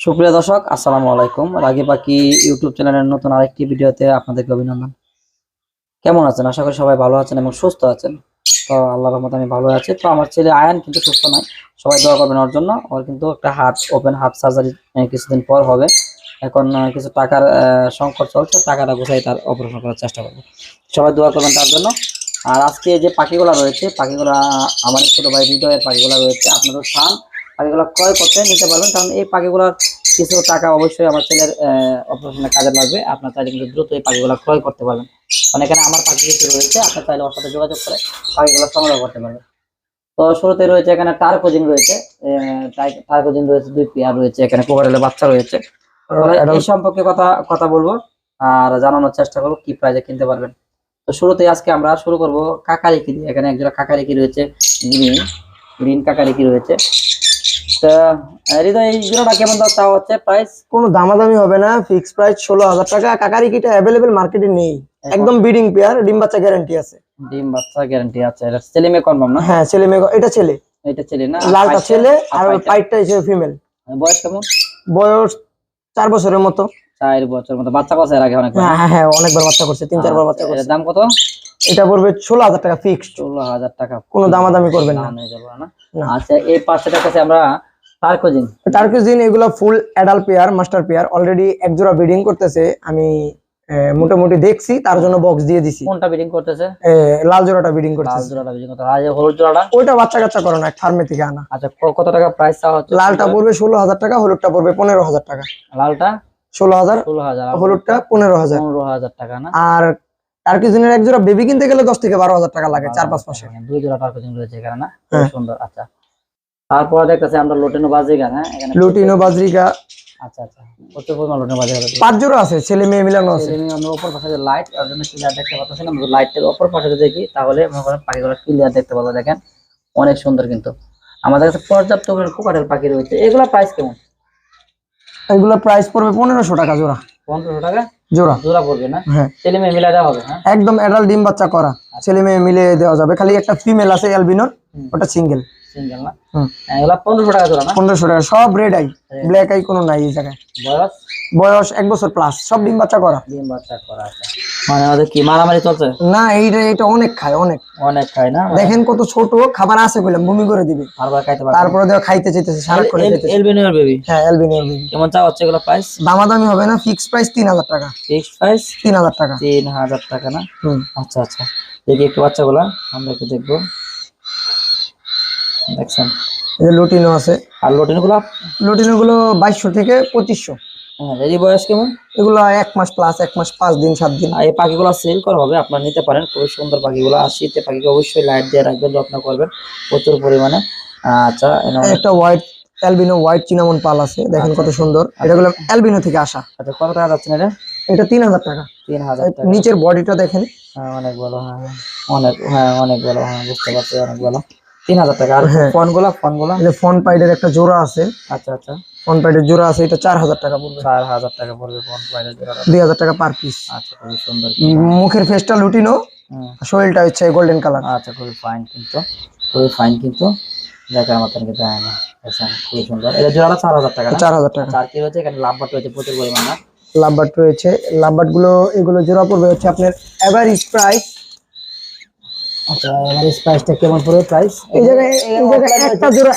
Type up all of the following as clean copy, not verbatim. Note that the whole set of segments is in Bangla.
সুপ্রিয় দর্শক, আসসালামু আলাইকুম। রাগি পাখি ইউটিউব চ্যানেলের নতুন আরেকটি ভিডিওতে আপনাদেরকে অভিনন্দন। কেমন আছেন? আশা করি সবাই ভালো আছেন এবং সুস্থ আছেন। তো আল্লাহর রহমতে আমি ভালো আছি। তো আমার ছেলে আয়ান কিন্তু সুস্থ নয়, সবাই দোয়া করবেন ওর জন্য। ওর কিন্তু একটা ওপেন হার্ট সার্জারি কিছুদিন পর হবে। এখন কিছু টাকার সংকট চলছে, টাকাটা গোছাই তার অপারেশন করার চেষ্টা করবো। সবাই দোয়া করবেন তার জন্য। আর আজকে যে পাখিগুলো রয়েছে, পাখিগুলা আমার ছোট ভাই হৃদয়ের পাখিগুলো রয়েছে, আপনাদের চান পাখিগুলো ক্রয় করতে নিতে পারবেন, কারণ এই পাখিগুলোর কিছু টাকা অবশ্যই আমার ছেলের অপারেশনের কাজে লাগবে। আপনার চাইলে কিন্তু দ্রুত এই পাখিগুলো ক্রয় করতে পারবেন, কারণ এখানে আমার পাখি কিছু রয়েছে, আপনার চাইলে ওর সাথে যোগাযোগ করে পাখিগুলো সংগ্রহ করতে পারবেন। তো শুরুতে রয়েছে এখানে টার্কোজিন রয়েছে, টার্কোজিন রয়েছে, 2 পেয়ার রয়েছে, এখানে কোকারেলের বাচ্চা রয়েছে। এই সম্পর্কে কথা বলবো আর জানানোর চেষ্টা করবো কি প্রাইজে কিনতে পারবেন। তো শুরুতে আজকে আমরা শুরু করব কাকারিকি দিয়ে। এখানে একজোড়া কাকারিকি রয়েছে, গ্রিন কাকারিকি রয়েছে। তা হৃদয়, এই জোড়াটা কেমন দাম চাওয়া হচ্ছে? প্রাইস কোনো দামাদামি হবে না, ফিক্স প্রাইস 16,000 টাকা। কাকারিকিটা অ্যাভেলেবেল মার্কেটে নেই, একদম ব্রিডিং পেয়ার, ডিম বাচ্চা গ্যারান্টি আছে। ডিম বাচ্চা গ্যারান্টি আছে। এটা ছেলে মেয়ে কনফার্ম না? হ্যাঁ ছেলে মেয়ে, এটা ছেলে, এটা ছেলে না? লালটা ছেলে আর পাইটটা হিসেবে ফিমেল। বয়স কেমন? বয়স 4 বছরের মতো। 4 বছর মতো। বাচ্চা করছে এর আগে অনেকবার? হ্যাঁ অনেকবার বাচ্চা করছে, 3-4 বার বাচ্চা করছে। দাম কত? এটা পড়বে 16,000 টাকা ফিক্সড। 16,000 টাকা। কোনো দামাদামি করবেন না। আচ্ছা, এই পাশের কাছে আমরা টার্কিজিন এগুলো full adult pair, master pair, already এক জোড়া ব্রিডিং করতেছে। আমি মোটামুটি দেখছি, তার জন্য বক্স দিয়ে দিছি। কোনটা ব্রিডিং করতেছে? লাল জোড়াটা ব্রিডিং করতেছে। লাল জোড়াটা ব্রিডিং করতেছে। আর হলুদ জোড়াটা? ওইটা বাচ্চা কাচ্চা করে না, ফার্মে থেকে আনা। আচ্ছা, কত টাকা প্রাইস চাওয়া হচ্ছে? লালটা পড়বে 16,000 টাকা, হলুদটা পড়বে 15,000 টাকা। লালটা 16,000, হলুদটা 15,000। 15,000 টাকা না? আর টার্কিজিনের এক জোড়া বেবি কিনতে গেলে 10 থেকে 12,000 টাকা লাগে 4-5 মাসে। 2 জোড়া টার্কিজিন রয়েছে এখানে না? খুব সুন্দর। আচ্ছা, তারপর দেখতেছি আমরা লুটিনো বাজরিকা। হ্যাঁ, এখানে লুটিনো বাজরিকা। আচ্ছা, কত পরিমাণ লুটিনো বাজরিকা? 5 জোড়া আছে, ছেলে মেয়ে মিলানো আছে। ছেলে মেয়ে। আমরা উপর পাশে লাইট, আর জন্য ক্লিয়ার দেখতে পাচ্ছি না। আমরা লাইটের উপর পাশে দেখি, তাহলে মনে করেন পাখিগুলো ক্লিয়ার দেখতে পাবো। দেখেন অনেক সুন্দর। কিন্তু আমাদের কাছে পর্যাপ্ত কোকাটেল পাখি রয়েছে। এগুলা প্রাইস কেমন? এগুলা প্রাইস পড়বে 1500 টাকা জোড়া। 1500 টাকা জোড়া? জোড়া পড়বে না? হ্যাঁ, ছেলে মেয়ে মিলাই দেওয়া হবে? হ্যাঁ, একদম অ্যাডাল্ট ডিম বাচ্চা করা, ছেলে মেয়ে মিলে দেওয়া যাবে। খালি একটা ফিমেল আছে অ্যালবিনোর, ওটা সিঙ্গেল। সিঙ্গেল না? এগুলা 1500 টাকা জোড়া না? 1500 টাকা। সব রেড আই, ব্ল্যাক আই কোনো নাই এই জায়গায়। বয়স? বয়স 1 বছর প্লাস, সব ডিম বাচ্চা করা। ডিম বাচ্চা করা আছে মানে আমাদের কি মারামারি চলছে? না, এটা অনেক খায়, অনেক খায় না? দেখেন কত ছোট, খাবার আছে কইলাম বমি করে দিবে, তারপরে দেখো খাইতে চাইতেছে সারাক্ষণ। এলবিনোর বেবি? হ্যাঁ এলবিনোর বেবি। কেমন চাওয়া হচ্ছে এগুলো প্রাইস? দামাদামি হবে না, ফিক্স প্রাইস 3,000 টাকা। ফিক্স প্রাইস 3,000 টাকা। 3,000 টাকা না? আচ্ছা, দেখি একটু বাচ্চাগুলা আমরা একটু দেখবো। দেখছেন এই যে লুটিনো আছে। আর লুটিনো গুলো 2200 থেকে 2500। এই বয়স কেমন? এগুলো 1 মাস প্লাস, 1 মাস 5 দিন 7 দিন। এই পাখিগুলো সেল করা হবে, আপনারা নিতে পারেন। খুবই সুন্দর পাখিগুলো। আর শীতে পাখিকে অবশ্যই লাইট দিয়ে রাখবেন, যত্ন করবেন প্রচুর পরিমাণে। আচ্ছা, একটা হোয়াইট অ্যালবিনো, হোয়াইট চিনামন পাল আছে, দেখেন কত সুন্দর। এটা গুলো অ্যালবিনো থেকে আসা। আচ্ছা, কত টাকা যাচ্ছে এটা? এটা 3,000 টাকা। 3,000 টাকা। নিচের বডিটা দেখেন, অনেক ভালো। অনেক ভালো। বুঝতে পারছি, অনেক ভালো। 3,000 টাকা। আর ফোনগুলো এই ফোন পাইডের একটা জোড়া আছে। আচ্ছা, ফোন পাইডের জোড়া আছে, এটা 4,000 টাকা পড়বে। 4,000 টাকা পড়বে ফোন পাইডের জোড়া। 2,000 টাকা পার পিস। আচ্ছা, খুবই সুন্দর। মুখের ফেসটা লুটিনো, শরীরটা হচ্ছে গোল্ডেন কালার। আচ্ছা, খুবই ফাইন কিন্তু দেখার মতন কিন্তু। খুবই সুন্দর। এটা জোড়াটা 4,000 টাকা। 4,000 টাকা। আর কি রয়েছে এখানে? লাভবাট রয়েছে প্রচুর পরিমাণে। লাভবাট রয়েছে। লাভবাট গুলো এগুলো জোড়া পড়বে হচ্ছে আপনার এভারেজ প্রাইস। আচ্ছা, এভারেজ প্রাইসটা কেমন পড়বে? প্রাইস এই জায়গায়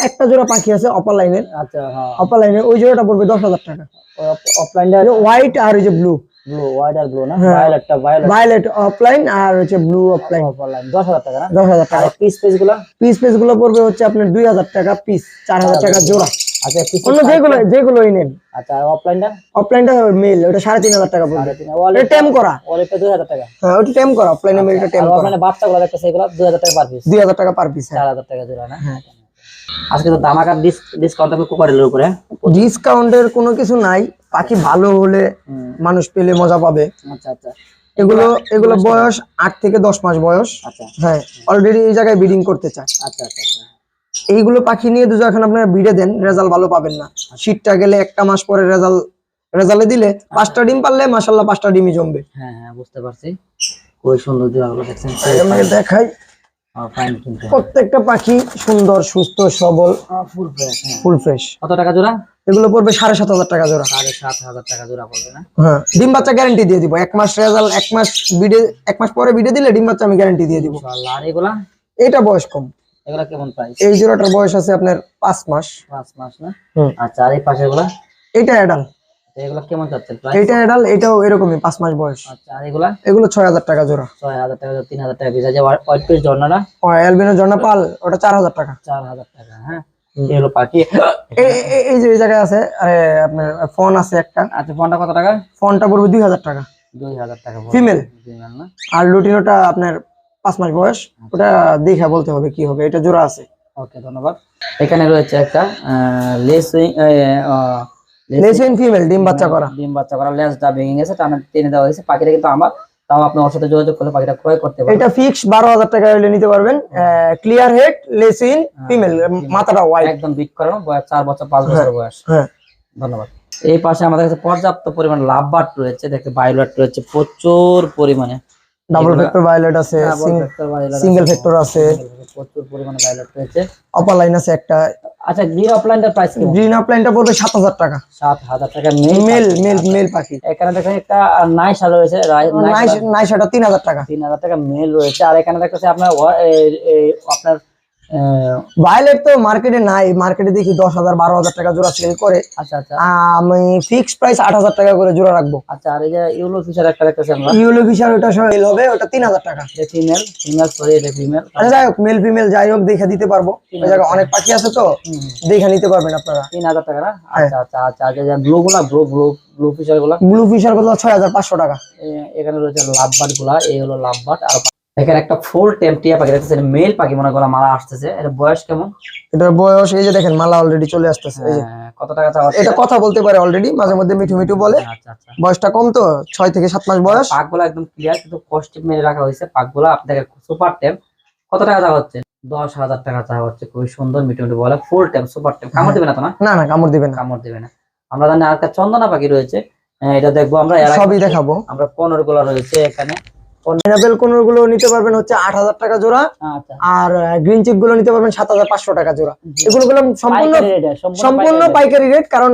একটা জোড়া পাখি আছে অপার লাইনের। আচ্ছা, হ্যাঁ, অপার লাইনের ওই জোড়াটা পড়বে 10,000 টাকা। অফলাইনটা হোয়াইট আর ওই যে ব্লু। হোয়াইট আর ব্লু না? ভায়োলেট অফলাইন আর হচ্ছে ব্লু অফলাইন। 10,000 টাকা না? 10,000 টাকা। পিস গুলো পড়বে হচ্ছে আপনার 2,000 টাকা পিস, 4,000 টাকা জোড়া। আচ্ছা, অন্য যেগুলোই নেন। আচ্ছা, অফলাইনটা মেল, ওটা 3,500 টাকা পড়বে। ওটা টেম করা। ওটা 2,000 টাকা। হ্যাঁ, ওটা টেম করা। অফলাইনে মেলটা টেম করা। ওখানে বাচ্চাগুলো দেখতেছে, এগুলো 2,000 টাকা পার পিস। 2,000 টাকা পার পিস। 4,000 টাকা জোড়া না? হ্যাঁ। আজকে তো ধামাকা ডিসকাউন্ট হবে কোকারেলের উপরে। ডিসকাউন্টের কোনো কিছু নাই, পাখি ভালো হলে মানুষ পেলে মজা পাবে। আচ্ছা, এগুলো বয়স 8 থেকে 10 মাস বয়স। আচ্ছা, হ্যাঁ, অলরেডি এই জায়গায় ব্রিডিং করতে চায়। আচ্ছা। এইগুলো পাখি নিয়ে যখন আপনারা ভিড়ে দেন, রেজাল্ট ভালো পাবেন না। শীতটা গেলে 1 মাস পরে রেজাল্টে দিলে 5টা ডিম পারলে মাশাআল্লাহ 5টা ডিমই জমবে। হ্যাঁ, বুঝতে পারছি। খুবই সুন্দর জোড়াগুলো দেখছেন। আমাকে দেখাই। ফাইন কিন্তু প্রত্যেকটা পাখি সুন্দর, সুস্থ, সবল, ফুল ফ্রেশ। Full fresh. কত টাকা জোড়া? এগুলো পড়বে 7,500 টাকা জোড়া। 7,500 টাকা জোড়া পড়বে না? হ্যাঁ, ডিম বাচ্চা গ্যারান্টি দিয়ে দিব। 1 মাস রেজাল্ট, 1 মাস বিডে, 1 মাস পরে বিডে দিলে ডিম বাচ্চা আমি গ্যারান্টি দিয়ে দিব ইনশাআল্লাহ। আর এগুলা? এটা বয়স কম। এগুলা কেমন প্রাইস? এই জোড়াটার বয়স আছে আপনার 5 মাস। 5 মাস না? আচ্ছা, আর এই পাশে গুলা? এটা অ্যাডাল। এগুলা কেমন যাচ্ছে প্রাইস? এটা অ্যাডাল, এটাও এরকমই 5 মাস বয়স। আচ্ছা, আর এগুলা? এগুলো 6,000 টাকা জোড়া। 6,000 টাকা জোড়া, 3,000 টাকা পিস। আছে হোয়াইট পিস জর্নাটা? অ্যালবিনো জর্নাপাল ওটা 4,000 টাকা। 4,000 টাকা। হ্যাঁ, এই হলো পাখি। এই যে এই জায়গায় আছে আপনার ফোন আছে একটা। আচ্ছা, ফোনটা কত টাকা? ফোনটা পড়বে 2,000 টাকা। 2,000 টাকা ফিমেল। ফিমেল না? আর লুটিনোটা আপনার 5 মাস বয়স। ওটা দেখে বলতে হবে কি হবে। এটা জোড়া আছে। ওকে, ধন্যবাদ। এখানে রয়েছে একটা লেসুইন ফিমেল, ডিম বাচ্চা করা। ডিম বাচ্চা করা, লেজটা ভেঙে গেছে, টানা টেনে দেওয়া হয়েছে। পাখিটা কিন্তু আমার, তাও আপনি ওর সাথে যোগাযোগ করলে পাখিটা ক্রয় করতে পারবেন। এটা ফিক্স 12,000 টাকা হলে নিতে পারবেন। ক্লিয়ার হেড, লেসুইন ফিমেল, মাথাটা হোয়াইট, একদম বিট করানো, বয়স 4 বছর 5 বছর বয়স। হ্যাঁ, ধন্যবাদ। এই পাশে আমাদের কাছে পর্যাপ্ত পরিমাণ লাভবার্ড রয়েছে। দেখতে ভায়োলেট রয়েছে প্রচুর পরিমাণে। ডাবল ফ্যাক্টর ভায়োলেট আছে, সিঙ্গেল ফ্যাক্টর আছে, প্রচুর পরিমাণে ভায়োলেট রয়েছে। অপালাইন আছে একটা। আচ্ছা, গ্রিন অফলাইনটার প্রাইস কি? গ্রিন অফলাইনটা পড়বে 7,000 টাকা। 7,000 টাকা মেল পাখি। এখানে দেখেন একটা নাইশা রয়েছে, নাইশাটা 3,000 টাকা। 3,000 টাকা মেল রয়েছে। আর এখানে দেখতেছি আপনার আপনার ভায়োলেট তো মার্কেটে নাই, মার্কেটে দেখি 10,000 12,000 টাকা জোড়া সেল করে। আচ্ছা আচ্ছা, আমি ফিক্সড প্রাইস 8,000 টাকা করে জোড়া রাখবো। আচ্ছা। আর এই যে ইউলো ফিশার একটা দেখতেছি আমরা, ইউলো ফিশার ওটা সেল হবে, ওটা 3,000 টাকা। ফিমেল সরি, এটা ফিমেল। আচ্ছা, যাই হোক মেল ফিমেল যাই হোক দেখে দিতে পারবো। ওই জায়গায় অনেক পাখি আছে তো দেখে নিতে পারবেন আপনারা। 3,000 টাকা না? আচ্ছা আচ্ছা আচ্ছা। আচ্ছা, ব্লু গুলা, ব্লু ফিশার গুলা? ব্লু ফিশার গুলো 6,500 টাকা। এখানে রয়েছে লাভবার্ড গুলা, এই হলো লাভবার্ড। আর এখানে একটা ফুল টেম্পিয়া পাখি দেখতেছেন, মেল পাখি মনে করা, মালা আসতেছে। এটা বয়স কেমন? এটার বয়স এই যে দেখেন মালা অলরেডি চলে আসতেছে। এই যে কত টাকা চাওয়া? এটা কথা বলতে পারে অলরেডি, মাঝে মধ্যে মিঠু মিঠু বলে। আচ্ছা আচ্ছা। বয়সটা কম তো, 6 থেকে 7 মাস বয়স। পাকগুলা একদম ক্লিয়ার, কিন্তু কস্টিপ মেরে রাখা হয়েছে পাকগুলা। আপনাদের সুপার টেম কত টাকা চাওয়া হচ্ছে? 10,000 টাকা চাওয়া হচ্ছে। খুবই সুন্দর মিঠু মিঠু বলে, ফুল টেম, সুপার টেম। কামড় দিবে না তো? না না, কামড় দিবে না। কামড় দিবে না। আমরা জানি আর একটা চন্দনা পাখি রয়েছে, এটা দেখবো আমরা। সবই দেখাবো। আমরা কোনর গুলা রয়েছে এখানে। পাইনাপেল কোনর গুলো নিতে পারবেন হচ্ছে 8,000 টাকা জোড়া। আচ্ছা। আর গ্রিন চিক গুলো নিতে পারবেন 7,500 টাকা জোড়া। এগুলো সম্পূর্ণ পাইকারি রেট। কারণ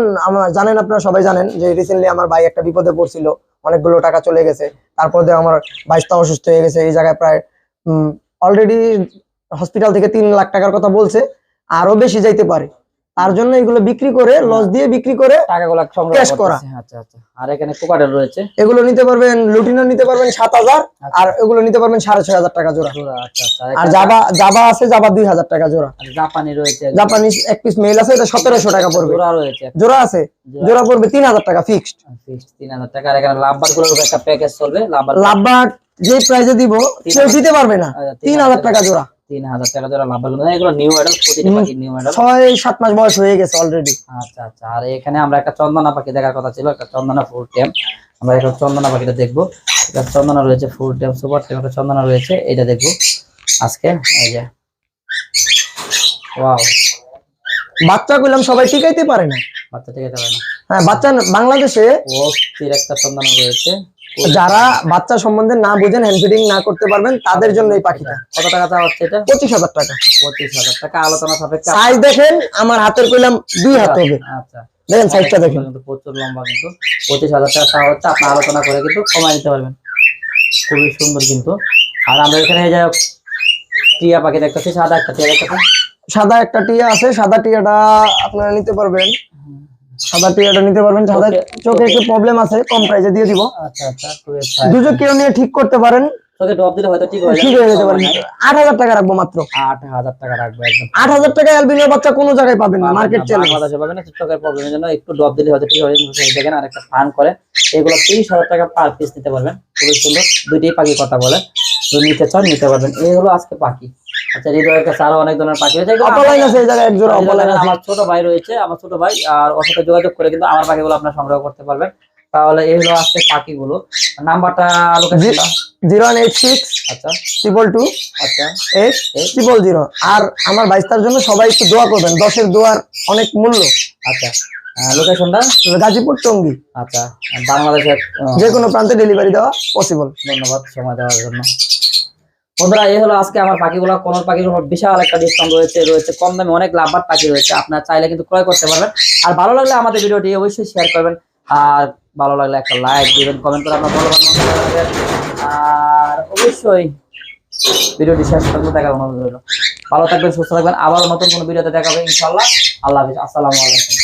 জানেন, আপনারা সবাই জানেন যে রিসেন্টলি আমার ভাই একটা বিপদে পড়ছিল, অনেকগুলো টাকা চলে গেছে। তারপর দিয়ে আমার ভাইস্তা অসুস্থ হয়ে গেছে। এই জায়গায় প্রায় অলরেডি হসপিটাল থেকে 3 লাখ টাকার কথা বলছে, আরো বেশি যাইতে পারে। তার জন্য এগুলো বিক্রি করে, লস দিয়ে বিক্রি করে টাকাগুলো ক্যাশ করা। আচ্ছা আচ্ছা। আর এখানে কোকাটেল রয়েছে, এগুলো নিতে পারবেন, লুটিনো নিতে পারবেন 7,000। আর এগুলো নিতে পারবেন 6,500 টাকা জোড়া। আচ্ছা আচ্ছা। আর জাবা আছে, জাবা 2,000 টাকা জোড়া। জাপানি রয়েছে, জাপানিজ এক পিস মেল আছে, এটা 1,700 টাকা পড়বে। জোড়া রয়েছে, জোড়া আছে, জোড়া পড়বে 3,000 টাকা ফিক্সড। 3,000 টাকা। আর এখানে লাভবার্ড গুলোর একটা প্যাকেজ চলবে। লাভবার্ড যে প্রাইসে দিব কেউ দিতে পারবে না। 3,000 টাকা জোড়া। 3,000 টাকা জোড়া লাভবার্ড গুলো। এগুলো নিউ অ্যাডাল্ট, প্রতিটা পাখি নিউ অ্যাডাল্ট। 6-7 মাস বয়স হয়ে গেছে অলরেডি। আচ্ছা আচ্ছা। আর এখানে আমরা একটা চন্দনা পাখি দেখার কথা ছিল, একটা চন্দনা ফুল টেম। আমরা একটা চন্দনা পাখিটা দেখবো। এটা চন্দনা রয়েছে, ফুল টেম, সুপার টেম, একটা চন্দনা রয়েছে, এটা দেখবো আজকে। এই যে ওয়াও, বাচ্চা কইলাম সবাই টিকাইতে পারে না। বাচ্চা থেকে যাবে না। হ্যাঁ, বাচ্চা বাংলাদেশে অস্থির একটা চন্দনা রয়েছে। যারা বাচ্চা সম্বন্ধে না বুঝেন, হ্যান্ড ফিডিং না করতে পারবেন, তাদের জন্য এই পাখিটা। কত টাকা চাওয়া হচ্ছে এটা? 25,000 টাকা। 25,000 টাকা আলোচনা সাপেক্ষে। সাইজ দেখেন, আমার হাতের কইলাম 2 হাত হবে। আচ্ছা, দেখেন সাইজটা দেখেন, কিন্তু প্রচুর লম্বা। কিন্তু 25,000 টাকা চাওয়া হচ্ছে, আপনি আলোচনা করে কিন্তু কমাই নিতে পারবেন। খুবই সুন্দর কিন্তু। আর আমরা এখানে এই যে টিয়া পাখি দেখতেছি, সাদা একটা টিয়া দেখতেছি। সাদা একটা টিয়া আছে, সাদা টিয়াটা আপনারা নিতে পারবেন। সাদা টিয়াটা নিতে পারবেন। সাদা চোখে একটু প্রবলেম আছে, কম প্রাইসে দিয়ে দিব। আচ্ছা আচ্ছা। দুটো কেউ নিয়ে ঠিক করতে পারেন, চোখে ড্রপ দিলে হয়তো ঠিক হয়ে যেতে পারেন। 8,000 টাকা রাখবো মাত্র। 8,000 টাকা রাখবো একদম। 8,000 টাকা অ্যালবিনো বাচ্চা কোনো জায়গায় পাবেন না, মার্কেট চ্যালেঞ্জ। বাংলাদেশে পাবেন না, চোখের প্রবলেমের জন্য একটু ড্রপ দিলে হয়তো ঠিক হয়ে যাবে। দেখেন আর একটা ফান করে, এগুলো 30,000 টাকা পার পিস নিতে পারবেন। খুবই সুন্দর, দুইটাই পাখি কথা বলে, যদি নিতে চান নিতে পারবেন। এই হলো আজকে পাখি। আচ্ছা, হৃদয়ের কাছে আরো অনেক ধরনের পাখি রয়েছে। অপলাইন আছে, এই জায়গায় এক জোড়া অপলাইন আছে। আমার ছোট ভাই রয়েছে, আমার ছোট ভাই, আর ওর সাথে যোগাযোগ করে কিন্তু আমার পাখিগুলো আপনারা সংগ্রহ করতে পারবেন। তাহলে এই হলো আজকে পাখিগুলো। নাম্বারটা 0186 আচ্ছা 222 আচ্ছা 8000। আর আমার বাইস্তার জন্য সবাই একটু দোয়া করবেন, 10-এর দোয়ার অনেক মূল্য। আচ্ছা, লোকেশনটা গাজীপুর টঙ্গী। আচ্ছা, বাংলাদেশের যে কোনো প্রান্তে ডেলিভারি দেওয়া পসিবল। ধন্যবাদ সময় দেওয়ার জন্য। বন্ধুরা এই হলো আজকে আমার পাখিগুলো, কোন পাখির উপর বিশাল একটা ডিসকাউন্ট রয়েছে কম দামে অনেক লাভবান পাখি রয়েছে, আপনারা চাইলে কিন্তু ক্রয় করতে পারবেন। আর ভালো লাগলে আমাদের ভিডিওটি অবশ্যই শেয়ার করবেন, আর ভালো লাগলে একটা লাইক দিবেন, কমেন্ট করে আপনার মূল্যবান মন্তব্য রাখবেন। আর অবশ্যই ভিডিওটি শেষ পর্যন্ত দেখার অনুরোধ রইল। ভালো থাকবেন, সুস্থ থাকবেন, আবার নতুন কোনো ভিডিওতে দেখা হবে ইনশাআল্লাহ। আল্লাহ হাফেজ, আসসালামু আলাইকুম।